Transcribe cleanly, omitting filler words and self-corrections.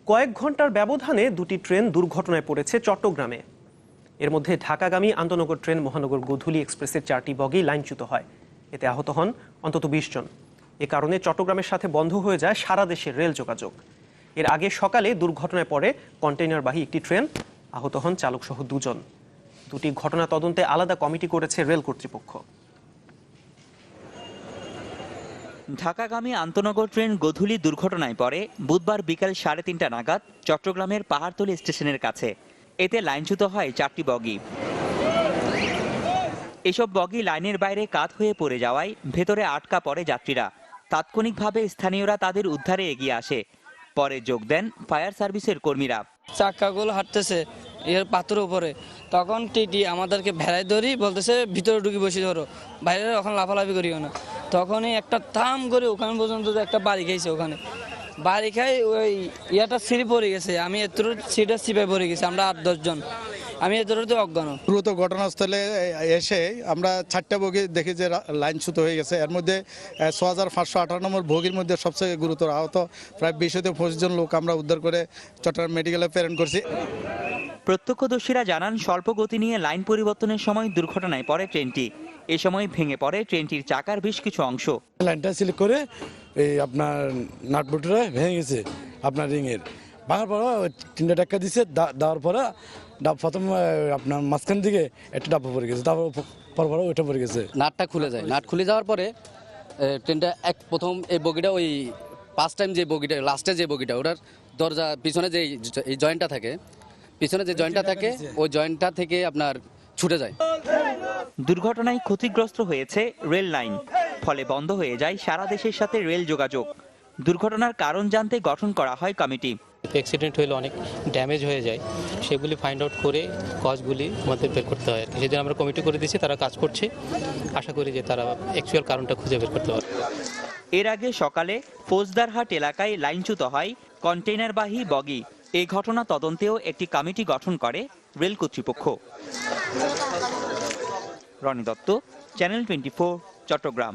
কয়েক ঘন্টার ব্যবধানে দুটি ট্রেন দুর্ঘটনায় পড়েছে চট্টগ্রামে। এর মধ্যে ঢাকাগামী আন্তনগর ট্রেন মহানগর গোধূলী এক্সপ্রেসের 4টি বগি লাইনচ্যুত হয়। এতে আহত হন অন্তত 20 জন। এ কারণে চট্টগ্রামের সাথে বন্ধ হয়ে যায় সারা দেশের রেল যোগাযোগ। এর আগে সকালে দুর্ঘটনায় পড়ে কন্টেইনারবাহী একটি ট্রেন, আহত হন চালকসহ 2 জন। দুটি ঘটনা তদন্তে আলাদা কমিটি করেছে রেল কর্তৃপক্ষ। ঢাকাগামী আন্তনগর ট্রেন গোধূলী দুর্ঘটনায় পড়ে বুধবার বিকাল 3:30 নাগাদ চট্টগ্রামের পাহাড়তলী স্টেশনের কাছে। এতে লাইনচ্যুত হয় 4টি বগি। এসব বগি লাইনের বাইরে কাত হয়ে পড়ে যাওয়ায় ভেতরে আটকা পড়ে যাত্রীরা। তাৎক্ষণিকভাবে স্থানীয়রা তাদের উদ্ধারে এগিয়ে আসে। পরে যোগ দেন ফায়ার সার্ভিসের কর্মীরা। চাক্কাগুলো হাঁটতেছে এর পাথরের উপরে, তখন টিটি আমাদেরকে ভেড়াই ধরি বলতেছে ভিতরে ঢুকি বসে ধরো, বাইরে ওখানে লাফালাফি করিও না। তখনই একটা থাম করে ওখানে পর্যন্ত একটা বাড়ি খাইছে। ওখানে বাড়ি খাই ওই ইয়াটা সিঁড়ি পড়ে গেছে, আমি এত সিটে সিপে পড়ে গেছি, আমরা 8-10 জন, আমি এতটাতে অজ্ঞান। দ্রুত ঘটনাস্থলে এসে আমরা 4টা বগি দেখি যে লাইনচ্যুত হয়ে গেছে। এর মধ্যে 6558 নম্বর বগির মধ্যে সবচেয়ে গুরুতর আহত প্রায় 20-25 জন লোক আমরা উদ্ধার করে চট্টগ্রাম মেডিকেলে প্রেরণ করছি। প্রত্যক্ষদর্শীরা জানান, স্বল্প গতি নিয়ে লাইন পরিবর্তনের সময় দুর্ঘটনায় পড়ে ট্রেনটি। এ সময় ভেঙে পড়ে ট্রেনটির চাকার বেশ কিছু অংশ। লাইনটা সিল করে এই আপনার নাটবুটরা ভেঙে গেছে আপনার রিংয়ের। ভাঙার পর 3টা ধাক্কা দিচ্ছে, দেওয়ার পরে প্রথম আপনার মাঝখান দিকে একটা ডাব্বা পড়ে গেছে, তারপর ওইটা পড়ে গেছে। নাটটা খুলে যায়, নাট খুলে যাওয়ার পরে ট্রেনটা প্রথম এই বগিটা ওই ফার্স্ট টাইম যে বগিটা লাস্টে যে বগিটা ওটার দরজা পিছনে যে এই জয়েন্টটা থাকে, পিছনে যে জয়েন্টটা থাকে ওই জয়েন্টটা থেকে আপনার ছুটে যায়। দুর্ঘটনায় ক্ষতিগ্রস্ত হয়েছে রেল লাইন, ফলে বন্ধ হয়ে যায় সারা দেশের সাথে রেল যোগাযোগ। দুর্ঘটনার কারণ জানতে গঠন করা হয় কমিটি। অ্যাক্সিডেন্ট হলে অনেক ড্যামেজ হয়ে যায়, সেগুলি ফাইন্ড আউট করে কজগুলি আমাদের বের করতে হয়। সেদিন আমরা কমিটি করে দিয়েছি, তারা কাজ করছে। আশা করি যে তারা অ্যাকচুয়াল কারণটা খুঁজে বের করতে পারবে। এর আগে সকালে ফৌজদারহাট এলাকায় লাইনচ্যুত হয় কন্টেইনারবাহী বগি। এই ঘটনা তদন্তেও একটি কমিটি গঠন করে রেল কর্তৃপক্ষ। রনি দত্ত, চ্যানেল 24, চট্টগ্রাম।